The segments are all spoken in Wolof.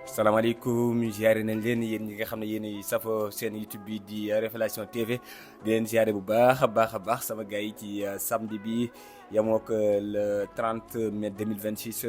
salaamaaleykum ziare nañ leen yéen ñi nga xam ne yéen safo seen YouTube bi di Révélation TV di leen ziare bu baax a baax sama gars yi ci samedi bi yamook le 30 mai 2026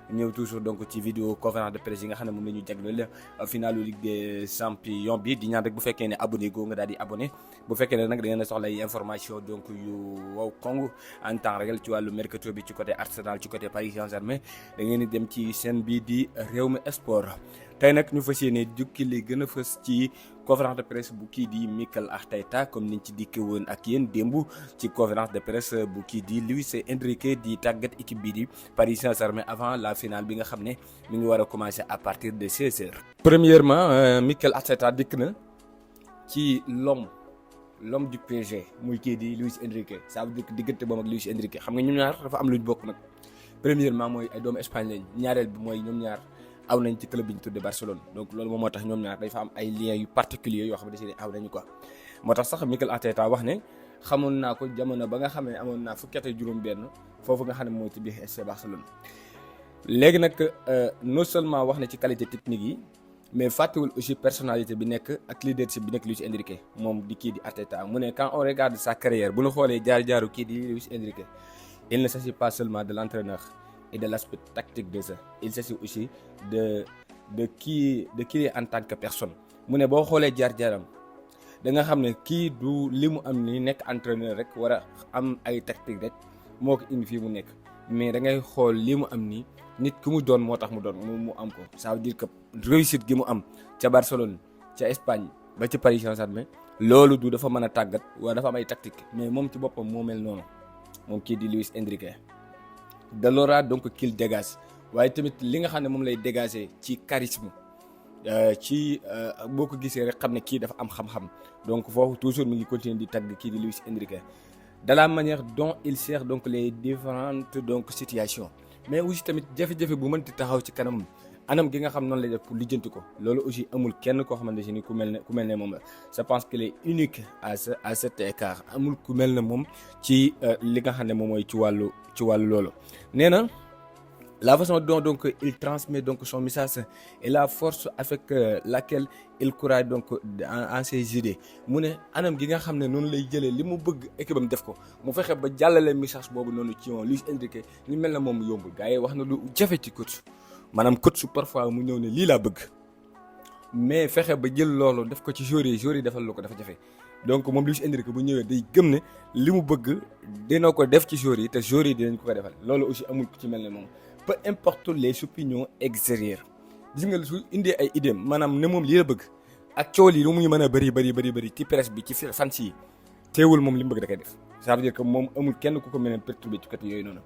ñëw toujours donc ci vidéo conférence de presse yi nga xam ne moom la ñu jagleel finalu Ligue des Champions bi di ñaan rek bu fekkee ne abonné go nga daal di abonné bu fekkee ne nag da ngeen a soxla ay information donc yu wow kong en temps réel ci wàllu mercato bi ci côté Arsenal ci côté Paris Saint-Germain da ngeen di dem ci chaîne bi di Rewmi Sport. tey nag ñu fas yéene jukki li gën a fës ci conférence de presse bu kii di Mikel Arteta comme niñ ci dikke woon ak yéen démb ci conférence de presse bu kii di Luis Enrique di tàggat équipe bi di Paris Saint-Germain avant la finale bi nga xam ne mi ngi war a commencer à partir de 16h. Premièrement Mikel Arteta dikk na ci l'homme du PSG muy kii di Luis Enrique ça veut dire que diggante moom ak Luis Enrique xam nga ñoom ñaar dafa am luñ bokk nag premièrement mooy ay doomu Espagne lañ ñaareel bi mooy ñoom ñaar. aw nañ ci club bi ñu tuddee Barcelone donc loolu moom moo tax ñoom ñaar dafa am ay liens yu particuliers yoo xam ne aw nañu quoi moo tax sax Mikel Arteta wax ne xamoon naa ko jamono ba nga xam ne amoon naa fukki at ak juróom-benn foofu nga xam ne mooy ci biir FC Barcelone. léegi nag non seulement wax na ci qualité technique yi mais fàttewul aussi personnalité bi nekk ak leadership bi nekk Luis Enrique moom di kii di Arteta mu ne quand on regarde sa carrière bu ñu xoolee jaar-jaaru kii di Luis Enrique il ne s'agit pas seulement de l'entraîneur et de l'aspect tactique de ça il s'agit aussi de qui est en tant que personne mu ne boo xoolee jaar-jaaram da nga xam ne kii du li mu am ni nekk entraîneur rek war a am ay tactique rek moo ko indi fii mu nekk mais da ngay xool li mu am ni nit ki mu doon moo tax mu doon mu am ko ça veut dire que réussite gi mu am ca Barcelone ca Espagne ba ci Paris Saint-Germain loolu du dafa mën a tàggat wala dafa am ay tactique mais moom ci boppam moo mel noonu moom kii di Luis Enrique de l'aura donc qu'il dégage waaye tamit li nga xam ne moom lay dégager ci charisme ci boo ko gisee rek xam ne kii dafa am xam-xam donc foofu toujours mi ngi continuer di tagg kii di Luis Enrique de la manière dont il sert donc les différentes donc situations mais aussi tamit jafe-jafe bu mënti taxaw ci kanam anam gi nga xam noonu lay def pour lijjanti ko loolu aussi amul kenn koo xamante ni ku mel ne moom la je pense qu'il est unique à cet écart amul ku mel ne moom ci li nga xam ne moom mooy ci wàllu loolu nee na la façon dont donc il transmet donc son message et la force avec laquelle il croit donc en ses idées mu ne anam gi nga xam ne noonu lay jëlee li mu bëgg équipe am def ko mu fexe ba jàllale message boobu noonu ci moom Luis Enrique ñu mel na moom yombul gars yi wax na lu jafe ci coach maanaam coach su parfois mu ñëw ne lii laa bëgg mais fexe ba jël loolu def ko ci joueurs yi defal lu ko dafa jafe donc moom Luis Enrique bu ñëwee day gëm ne li mu bëgg dina ko def ci joueurs yi te joueurs yi dinañ ko defal loolu aussi amul ku ci mel ne moom peu importe les opinions extérieures gis nga su indee ay idées maanaam ne moom lii la bëgg ak coow yi lu muy mën a bëri ci presse bi ci fans yi teewul moom li mu bëgg da koy def ça veut dire que moom amul kenn ku ko mën a perturber ci côté yooyu noonu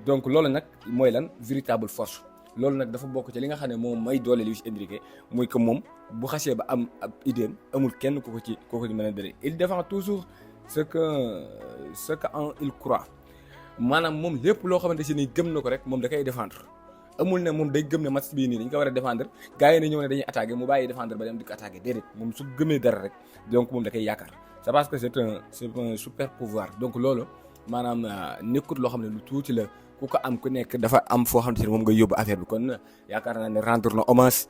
donc loolu nag mooy lan véritable force loolu nag dafa bokk ci li nga xam ne moom may doole Luis Enrique muy que moom bu xasee ba am ab idée amul kenn ku ko ci mën a dëre il défend toujours ce que en il croit maanaam moom lépp loo xamante si ni gëm na ko rek moom da koy défendre amul ne moom day gëm ne match bii nii dañ ko war a défendre gars yi ne ñëw ne dañuy attaquer mu bàyyi défendre ba dem di ko attaquer déedéet moom su gëmee dara rek donc moom da koy yaakaar c'est parce que c'est un super pouvoir donc loolu maanaam nekkut loo xam ne lu tuuti la ku ko am ku nekk dafa am foo xamante ne moom nga yóbbu affaire bi kon yaakaar naa ne rendre na hommage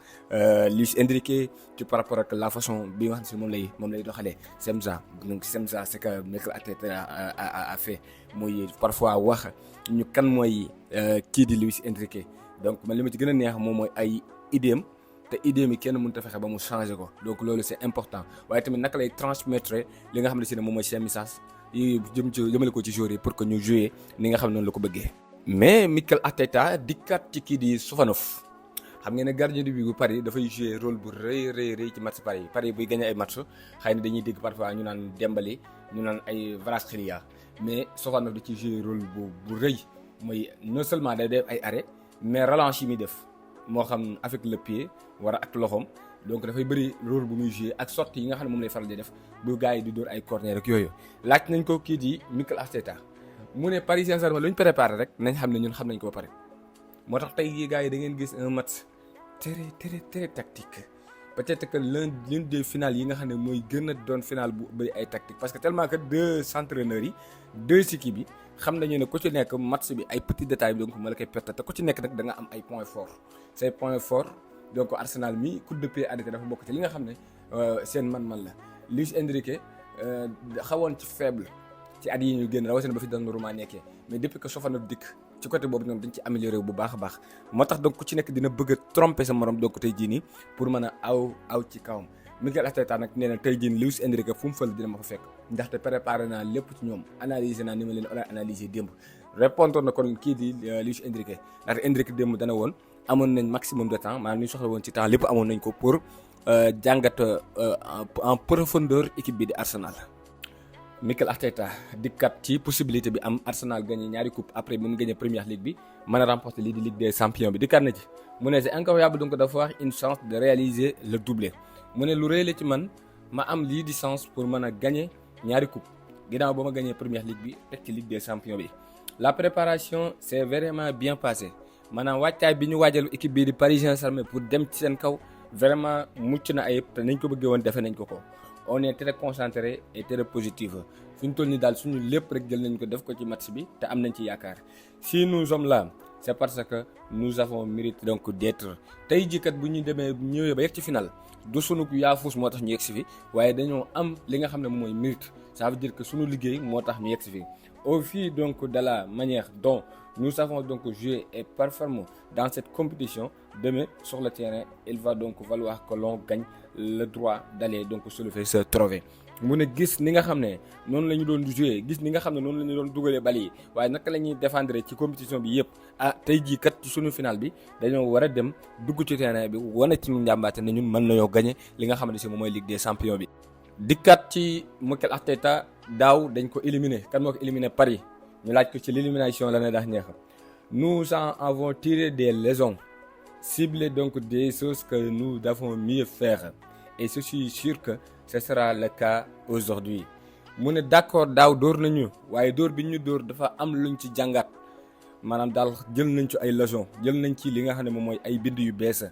Luis Enrique ci par rapport ak la façon bi nga xam ne moom lay doxalee Semza donc Semza c'est que Mikel Arteta a fait muy parfois wax ñu kan mooy kii di Luis Enrique donc man li ma ci gën a neex moom mooy ay idéem te idéem yi kenn mënut a fexe ba mu changer ko donc loolu c'est important waaye tamit naka lay transmettre li nga xam ne si ne moom mooy seen message yi jëmale ko ci joueurs yi pour que ñu jouer ni nga xam ne noonu la ko bëggee. mais Mikel Arteta dikkaat ci kii di Sofanov xam ngeen ne gardien de but bu Paris dafay jouer rôle bu rëy ci match Paris buy gagné ay match xëy na dañuy dégg parfois ñu naan Dembélé ñu naan ay Kvaratskhelia mais Sofanov da ciy jouer rôle bu rëy mooy non seulement day def ay arrêt mais relance yi muy def moo xam avec le pied wala ak loxoom donc dafay bëri rôle bu muy jouer ak sortie yi nga xam ne moom lay faral di def bu gars yi di dóor ay corner rek yooyu laaj nañ ko kii di Mikel Arteta mu ne Paris Saint-Germain lu ñu préparé rek nañ xam ne ñun xam nañ ko ba pare moo tax tey gars yi da ngeen gis un match très tactique peut-être que l'une des finales yi nga xam ne mooy gën a doon finale bu bëri ay tactique parce que tellement que deux entraîneurs yi deux équipes yi xam nañu ne ku ci nekk match bi ay petits détails donc ma la koy perte te ku ci nekk nag da nga am ay points forts say points forts donc Arsenal mi coup de pied arrêté dafa bokk ci li nga xam ne seen man-man la. Luis Enrique xawoon ci faible ci at yi ñu génn rawatina ba fi Donnarumma nekkee mais depuis que Sofanov dikk ci côté boobu ñoom dañ ci amélioré bu baax a baax moo tax donc ku ci nekk dina bëgg a tromper sa morom donc tey jii nii pour mën a aw ci kawam. Mikel Arteta nag nee na tey jii Luis Enrique fu mu fël dina ma fa fekk ndaxte préparé naa lépp ci ñoom analyser naa ni ma leen analyser démb répondre na kon kii di Luis Enrique ndaxte Enrique démb dana woon amoon nañ maximum de temps maanaam ñu soxla woon ci temps lépp amoon nañ ko pour jàngat en profondeur équipe bi di Arsenal. Mikel Arteta dikkat ci possibilité bi am Arsenal gagné ñaari coupe après bi mu gagné Première Ligue bi mën a remporter lii di Ligue des Champions bi dikkat na ci mu ne c'est incroyable donc d'avoir une chance de réaliser le doublé mu ne lu rëy la ci man ma am lii di chance pour mën a gagné ñaari coupe ginnaaw ba ma gagné Première Ligue bi teg ci Ligue des Champions bi. La préparation s'est vraiment bien passée maanaam wàccaay bi ñu waajalu équipe bii di Paris Saint-Germain pour dem ci seen kaw vraiment mucc na ayib te nañ ko bëggee woon defe nañ ko ko. On est très concentré et très positif fi ñu toll nii daal suñu lépp rek jël nañ ko def ko ci match bi te am nañ ci yaakaar si nous sommes là c'est parce que nous avons mérité donc d'être tey jii kat bu ñu demee ñëwee ba yegg ci final du sunu yaafus moo tax ñu yegg si fi waaye dañoo am li nga xam ne mooy mérite ça veut dire que sunu liggéey moo tax ñu yegg si fi au fil donc de la manière dont nous avons donc joué et performé dans cette compétition demain sur le terrain il va donc falloir que l'on gagne le droit d'aller donc soulever ce trophée mu ne gis ni nga xam ne noonu la ñu doon jouer gis ni nga xam ne noonu la ñu doon dugalee bal yi waaye naka la ñuy défendre ci compétition bi yëpp tey jii kat ci sunu final bi dañoo war a dem dugg ci terrain bi wane ci ñu njàmbaate ne ñun mën nañoo gagner li nga xam ne si moom mooy Ligue des Champions bi. dikkat ci Mikel Arteta daaw dañ ko éliminer kan moo ko éliminer Paris ñu laaj ko ci l'élimination l'année dernière nous en avons tiré des leçons ciblé donc des choses que nous devons mieux faire et je suis sûr que ce sera le cas aujourd'hui mu ne d'accord daaw dóor nañu waaye dóor bi ñu dóor dafa am luñ ci jàngat maanaam daal jël nañ ci ay leçons jël nañ ci li nga xam ne moom mooy ay bind yu bees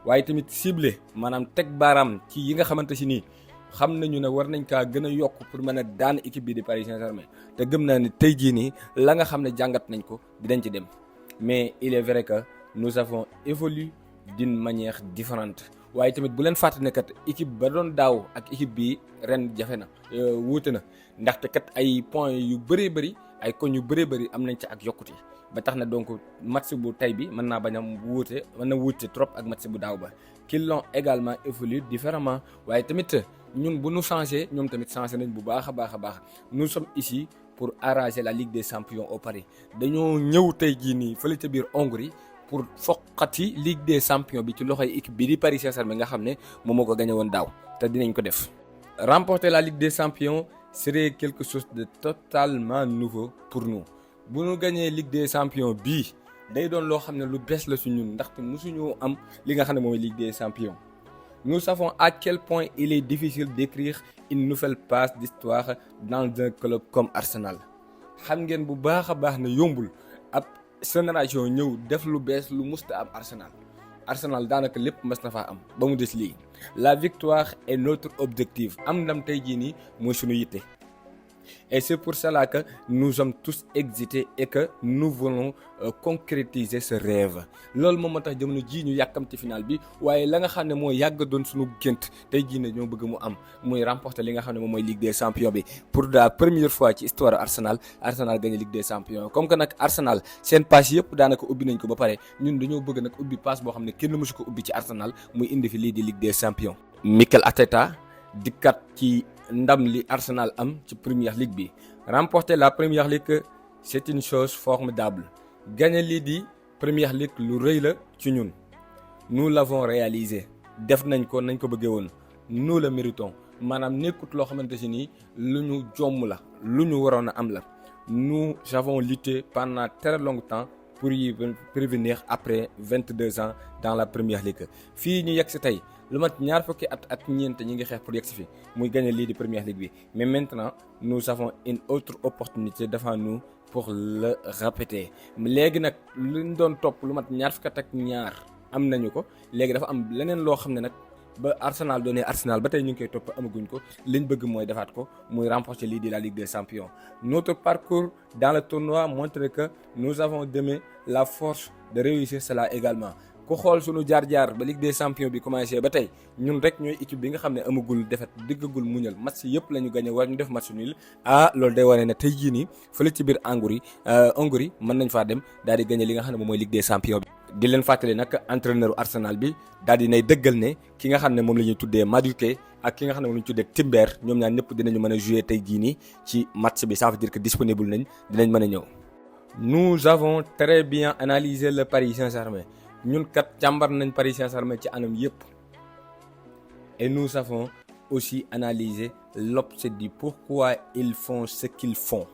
waaye tamit ciblé maanaam teg baaraam ci yi nga xamante si nii xam nañu ne war nañ kaa gën a yokk pour mën a daan équipe bi di Paris Saint-Germain te gëm naa ne tey jii nii la nga xam ne jàngat nañ ko dinañ ci dem mais il est vrai que nous avons évolué d'une manière différente waaye tamit bu leen fàtte ne kat équipe ba doon daaw ak équipe bi ren jafe na wuute na ndaxte kat ay points yu bëree bëri ay koñ yu bëree bëri am nañ ci ak yokkute ba tax na donc match bu tey bi mën naa bañ a wuute mën na wuute trop ak match bu daaw ba qu'ils l'ont également évolué différemment waaye tamit ñun bu ñu changé ñoom tamit changé nañ bu baax a baax a baax nous sommes ici pour arracher la Ligue des Champions au Paris dañoo ñëw tey jii nii fële ca biir Hongrie pour foqati Ligue des Champions bi ci loxoy équipe bi di Paris Saint-Germain nga xam ne moom moo ko gagné woon daaw te dinañ ko def. Remporter la Ligue des Champions serait quelque chose de totalement nouveau pour nous bu ñu gagné Ligue des Champions bii day doon loo xam ne lu bees la su ñun ndaxte mosuñu am li nga xam ne mooy Ligue des Champions. Nous savons à quel point il est difficile d'écrire une nouvelle page d'histoire dans un club comme Arsenal xam ngeen bu baax a baax ne yombul ab génération ñëw def lu bees lu musta am Arsenal daanaka lépp mas na faa am ba mu des lii la victoire est notre objectif am ndam tey jii nii mooy suñu yitte et c'est pour cela que nous sommes tous excités et que nous voulons concrétiser ce rêve loolu moom moo tax jamono jii ñu yàkkamti final bi waaye la nga xam ne moo yàgg doon suñu gént tey jii ne ñoo bëgg mu am muy remporter li nga xam ne moom mooy Ligue des Champions bi pour la première fois ci histoire Arsenal gagné Ligue des Champions comme que nag Arsenal seen passe yëpp daanaka ubbi nañ ko ba pare ñun dañoo bëgg nag ubbi passe boo xam ne kenn mësu ko ubbi ci Arsenal muy indi fi lii di Ligue des Champions. Mikel Arteta dikkat ci ndam li Arsenal am ci Première Ligue bi remporter la Première Ligue c'est une chose formidable gagner lii di Première Ligue lu rëy la ci ñun nous l'avons réalisé def nañ ko nañ ko bëggee woon nous le méritons maanaam nekkut loo xamante si nii lu ñu jomm la lu ñu waroon a am la nous avons lutté pendant très longtemps pour y parvenir après 22 ans dans la Première Ligue fii ñu yegg si tey lu mat ñaar fukki at ak ñeent ñi ngi xeex pour yegg si fi muy gagner lii di Première Ligue bi mais maintenant nous avons une autre opportunité devant nous pour le répéter léegi nag luñ doon topp lu mat ñaar fukki at ak ñaar am nañu ko léegi dafa am leneen loo xam ne nag ba Arsenal doonee Arsenal ba tey ñu ngi koy topp amaguñ ko liñ bëgg mooy defaat ko muy remporter lii di la Ligue des Champions. Notre parcours dans le tournoi montre que nous avons demain la force de réussir cela également ku xool sunu jaar-jaar ba Ligue des champions bi commencé ba tey ñun rek ñooy équipe bi nga xam ne amagul défaite diggagul muñal match yëpp la ñu gagné war ñu def match nul loolu day wane ne tey jii nii fële ci biir Hongrie mën nañ faa dem daal di gagné li nga xam ne moom mooy Ligue des champions bi. di leen fàttali nag entraîneur Arsenal bi daal di nay dëggal ne ki nga xam ne moom la ñuy tuddee Madueke ak ki nga xam ne moom la ñuy tuddee Timber ñoom ñaar ñëpp dinañu mën a jouer tey jii nii ci match bi ça veut dire que disponible nañ dinañ mën a ñëw. Nous avons très bien analysé le Paris Saint-Germain ñun kat càmbar nañ Paris Saint-Germain ci anam yëpp et nous avons aussi analysé l'objet du pourquoi ils font ce qu'ils font.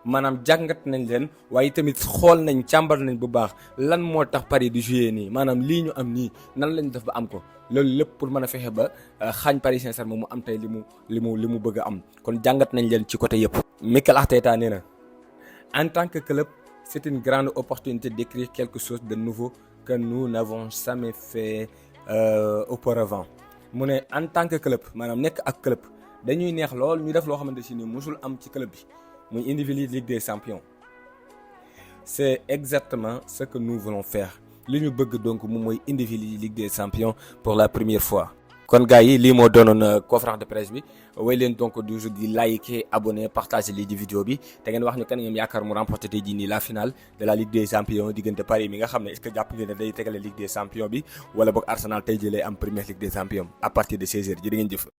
maanaam jàngat nañ leen waaye tamit xool nañ càmbar nañ bu baax lan moo tax Paris di jouer nii maanaam lii ñu am nii nan lañ def ba am ko loolu lépp pour mën a fexe ba xaañ Paris Saint-Germain mu am tey li mu bëgg a am kon jàngat nañ leen ci côté yëpp. Mikel Arteta nee na en tant que club c'est une grande opportunité d'écrire quelque chose de nouveau que nous n'avons jamais fait auparavant mu ne en tant que club maanaam nekk ak club dañuy neex lool ñu def loo xamante si ni musul am ci club bi. muy indi fi Ligue des champions c'est exactement ce que nous voulons faire li ñu bëgg donc moom mooy indi fi Ligue des champions pour la première fois. kon gars yi lii moo doonoon conférence de presse bi way leen donc toujours di liker abonner partager lii di vidéo bi te ngeen wax ñu kan ngeen yaakaar mu remporter tey jii nii la finale de la Ligue des champions diggante Paris mi nga xam ne est-ce que jàpp ngeen ne day tegale Ligue des champions bi wala boog Arsenal tey jii lay am première Ligue des champions à partir de 16h jërë ngeen jëf.